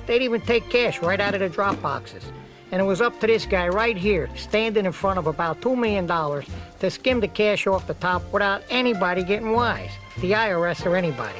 They'd even take cash right out of the drop boxes. And it was up to this guy right here, standing in front of about $2 million, to skim the cash off the top without anybody getting wise. The IRS or anybody.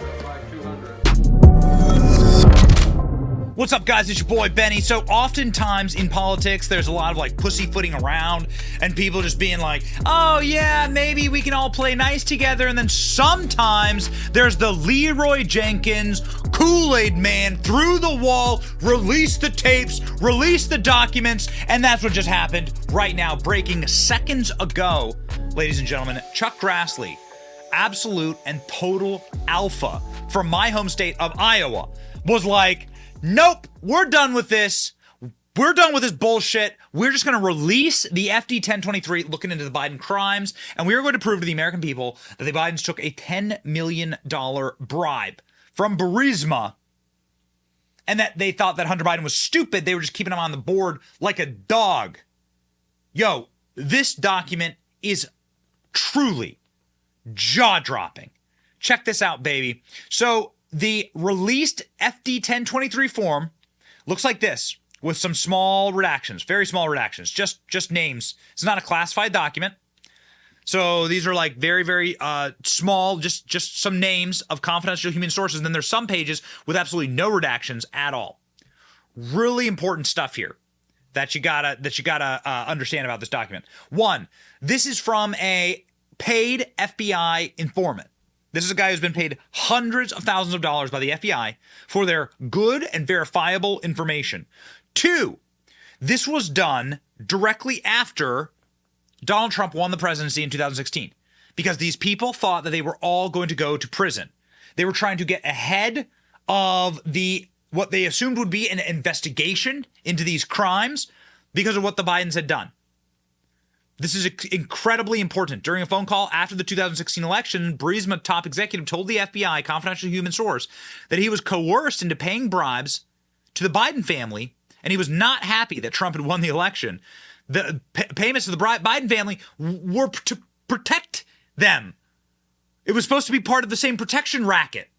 What's up, guys? It's your boy Benny. So oftentimes in politics, there's a lot of like pussyfooting around and people just being like, oh yeah, maybe we can all play nice together. And then sometimes there's the Leroy Jenkins, Kool-Aid man, through the wall, release the tapes, release the documents. And that's what just happened right now, breaking seconds ago, ladies and gentlemen. Chuck Grassley, absolute and total alpha from my home state of Iowa, was like, nope, we're done with this. We're done with this bullshit. We're just going to release the FD 1023 looking into the Biden crimes, and we are going to prove to the American people that the Bidens took a $10 million bribe from BRIBERY, and that they thought that Hunter Biden was stupid. They were just keeping him on the board like a dog. Yo, this document is truly jaw-dropping. Check this out, baby. So the released FD 1023 form looks like this, with some small redactions, very small redactions, just names. It's not a classified document. So these are like very, very small, just some names of confidential human sources. And then there's some pages with absolutely no redactions at all. Really important stuff here that you gotta understand about this document. One, this is from a paid FBI informant. This is a guy who's been paid hundreds of thousands of dollars by the FBI for their good and verifiable information. Two, this was done directly after Donald Trump won the presidency in 2016, because these people thought that they were all going to go to prison. They were trying to get ahead of what they assumed would be an investigation into these crimes because of what the Bidens had done. This is incredibly important. During a phone call after the 2016 election, BRIBERY top executive told the FBI, confidential human source, that he was coerced into paying bribes to the Biden family, and he was not happy that Trump had won the election. The payments to the Biden family were to protect them. It was supposed to be part of the same protection racket.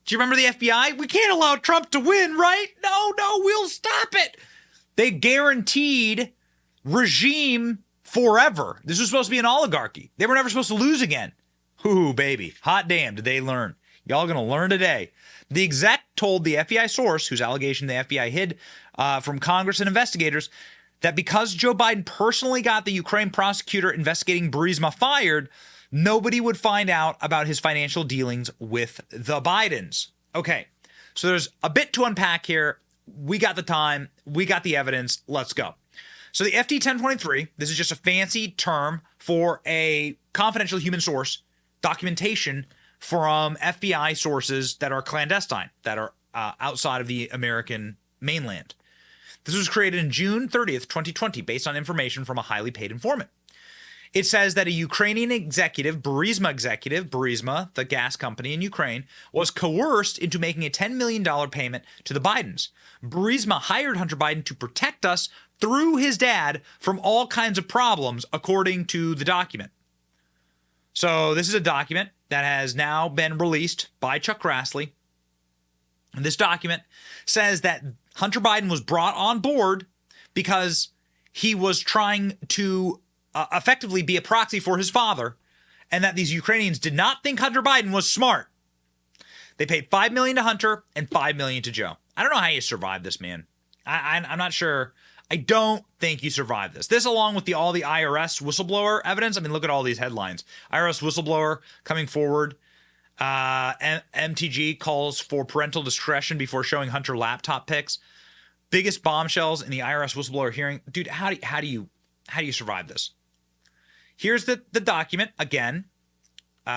Do you remember the FBI? We can't allow Trump to win, right? No, we'll stop it. They guaranteed regime forever. This was supposed to be an oligarchy. They were never supposed to lose again. Ooh, baby. Hot damn, did they learn. Y'all gonna learn today. The exec told the FBI source, whose allegation the FBI hid from Congress and investigators, that because Joe Biden personally got the Ukraine prosecutor investigating Burisma fired, nobody would find out about his financial dealings with the Bidens. Okay, so there's a bit to unpack here. We got the time. We got the evidence. Let's go. So the FD 1023, this is just a fancy term for a confidential human source documentation from FBI sources that are clandestine, that are outside of the American mainland. This was created in June 30th, 2020, based on information from a highly paid informant. It says that a Ukrainian executive, Burisma, the gas company in Ukraine, was coerced into making a $10 million payment to the Bidens. Burisma hired Hunter Biden to protect us through his dad from all kinds of problems, according to the document. So this is a document that has now been released by Chuck Grassley. And this document says that Hunter Biden was brought on board because he was trying to effectively be a proxy for his father, and that these Ukrainians did not think Hunter Biden was smart. They paid $5 million to Hunter and $5 million to Joe. I don't know how you survive this, man. I'm not sure. I don't think you survive this. This, along with all the IRS whistleblower evidence. I mean, look at all these headlines. IRS whistleblower coming forward. MTG calls for parental discretion before showing Hunter laptop pics. Biggest bombshells in the IRS whistleblower hearing. Dude, how do you survive this? Here's the document again.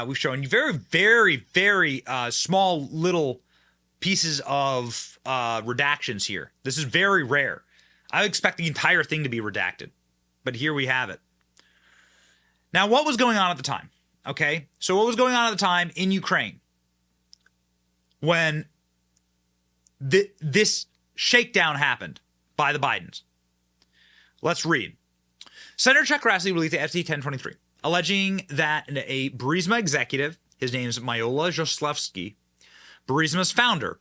We've shown you very, very, very small little pieces of redactions here. This is very rare. I expect the entire thing to be redacted, but here we have it. Now, what was going on at the time? Okay, so what was going on at the time in Ukraine when this shakedown happened by the Bidens? Let's read. Senator Chuck Grassley released the FD 1023, alleging that a Burisma executive, his name is Myola Joslewski, Burisma's founder,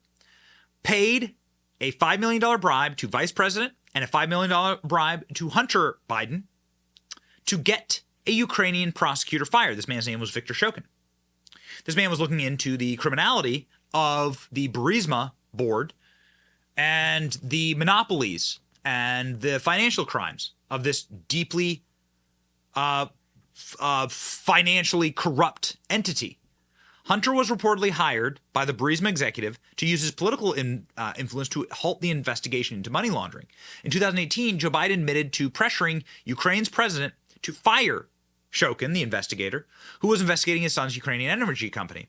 paid a $5 million bribe to Vice President and a $5 million bribe to Hunter Biden to get a Ukrainian prosecutor fired. This man's name was Viktor Shokin. This man was looking into the criminality of the BRIBERY board and the monopolies and the financial crimes of this deeply financially corrupt entity. Hunter was reportedly hired by the BRIBERY executive to use his political influence to halt the investigation into money laundering. In 2018, Joe Biden admitted to pressuring Ukraine's president to fire Shokin, the investigator, who was investigating his son's Ukrainian energy company,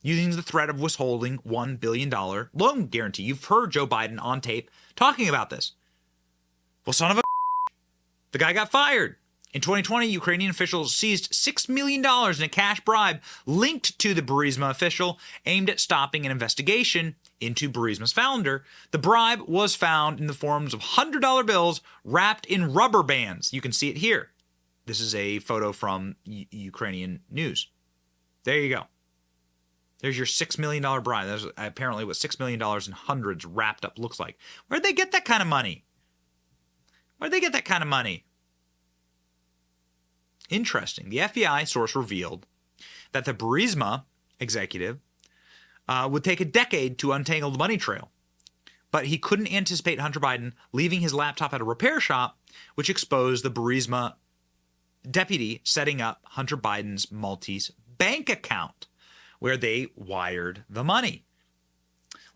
using the threat of withholding $1 billion loan guarantee. You've heard Joe Biden on tape talking about this. Well, son of a the guy got fired. In 2020, Ukrainian officials seized $6 million in a cash bribe linked to the BRIBERY official aimed at stopping an investigation into BRIBERY's founder. The bribe was found in the forms of $100 bills wrapped in rubber bands. You can see it here. This is a photo from Ukrainian news. There you go. There's your $6 million bribe. That's apparently what $6 million in hundreds wrapped up looks like. Where'd they get that kind of money? Where'd they get that kind of money? Interesting. The FBI source revealed that the BRIBERY executive would take a decade to untangle the money trail, but he couldn't anticipate Hunter Biden leaving his laptop at a repair shop, which exposed the BRIBERY deputy setting up Hunter Biden's Maltese bank account, where they wired the money.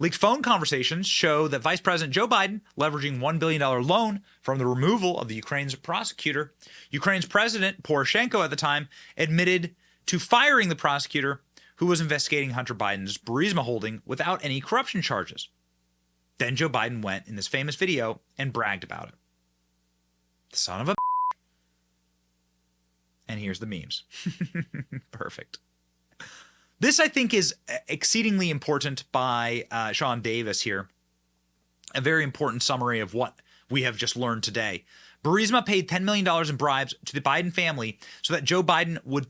Leaked phone conversations show that Vice President Joe Biden, leveraging $1 billion loan from the removal of the Ukraine's prosecutor, Ukraine's President Poroshenko at the time admitted to firing the prosecutor who was investigating Hunter Biden's BRIBERY holding without any corruption charges. Then Joe Biden went in this famous video and bragged about it. The son of a and here's the memes. Perfect. This, I think, is exceedingly important by Sean Davis here. A very important summary of what we have just learned today. Burisma paid $10 million in bribes to the Biden family so that Joe Biden would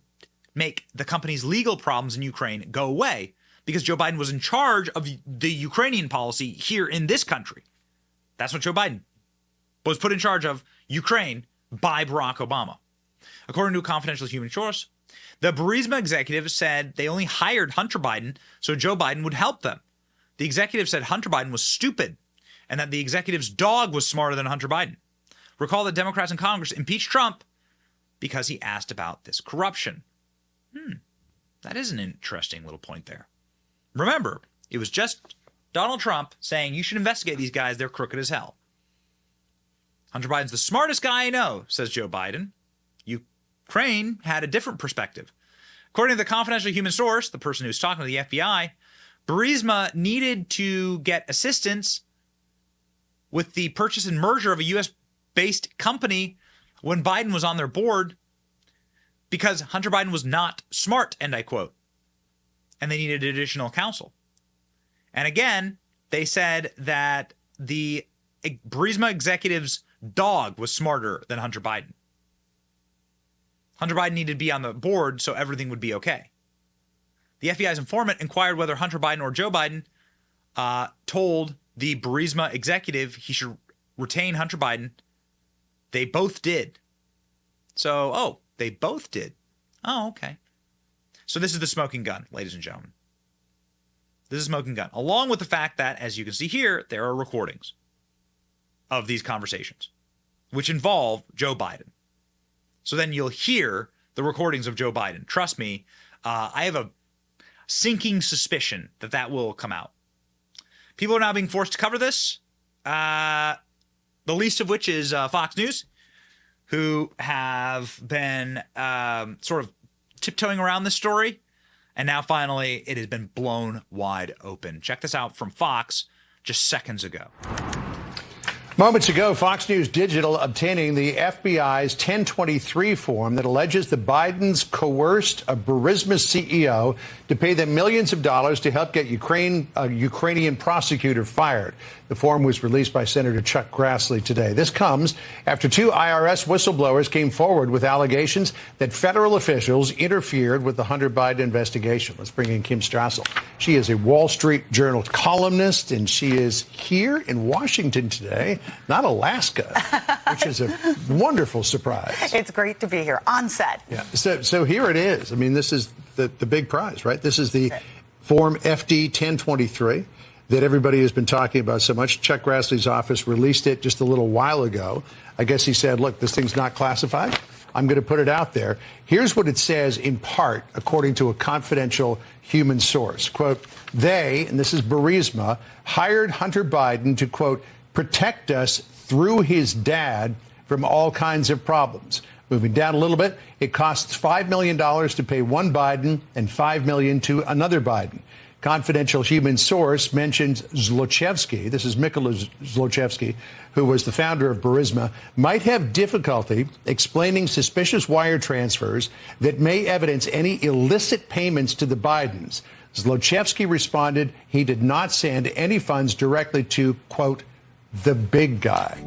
make the company's legal problems in Ukraine go away, because Joe Biden was in charge of the Ukrainian policy here in this country. That's what Joe Biden was put in charge of Ukraine by Barack Obama. According to a confidential human source, the Burisma executive said they only hired Hunter Biden so Joe Biden would help them. The executive said Hunter Biden was stupid and that the executive's dog was smarter than Hunter Biden. Recall that Democrats in Congress impeached Trump because he asked about this corruption. That is an interesting little point there. Remember, it was just Donald Trump saying you should investigate these guys, they're crooked as hell. Hunter Biden's the smartest guy I know, says Joe Biden. Ukraine had a different perspective. According to the confidential human source, the person who's talking to the FBI, Burisma needed to get assistance with the purchase and merger of a U.S.-based company when Biden was on their board because Hunter Biden was not smart, and I quote, and they needed additional counsel. And again, they said that the Burisma executive's dog was smarter than Hunter Biden. Hunter Biden needed to be on the board so everything would be okay. The FBI's informant inquired whether Hunter Biden or Joe Biden told the Burisma executive he should retain Hunter Biden. They both did. So, they both did. Oh, okay. So this is the smoking gun, ladies and gentlemen. This is a smoking gun. Along with the fact that, as you can see here, there are recordings of these conversations, which involve Joe Biden. So then you'll hear the recordings of Joe Biden. Trust me, I have a sinking suspicion that that will come out. People are now being forced to cover this, the least of which is Fox News, who have been sort of tiptoeing around this story. And now finally, it has been blown wide open. Check this out from Fox just seconds ago. Moments ago, Fox News Digital obtaining the FBI's 1023 form that alleges that Biden's coerced a BRIBERY CEO to pay them millions of dollars to help get a Ukrainian prosecutor fired. The form was released by Senator Chuck Grassley today. This comes after two IRS whistleblowers came forward with allegations that federal officials interfered with the Hunter Biden investigation. Let's bring in Kim Strassel. She is a Wall Street Journal columnist, and she is here in Washington today, not Alaska, which is a wonderful surprise. It's great to be here on set. Yeah. So here it is. I mean, this is the big prize, right? This is the Form FD 1023 that everybody has been talking about so much. Chuck Grassley's office released it just a little while ago. I guess he said, look, this thing's not classified. I'm going to put it out there. Here's what it says in part, according to a confidential human source. Quote, they, and this is Burisma, hired Hunter Biden to, quote, protect us through his dad from all kinds of problems. Moving down a little bit, it costs $5 million to pay one Biden and $5 million to another Biden. Confidential human source mentions Zlochevsky, this is Mykola Zlochevsky, who was the founder of Burisma, might have difficulty explaining suspicious wire transfers that may evidence any illicit payments to the Bidens. Zlochevsky responded he did not send any funds directly to, quote, the big guy.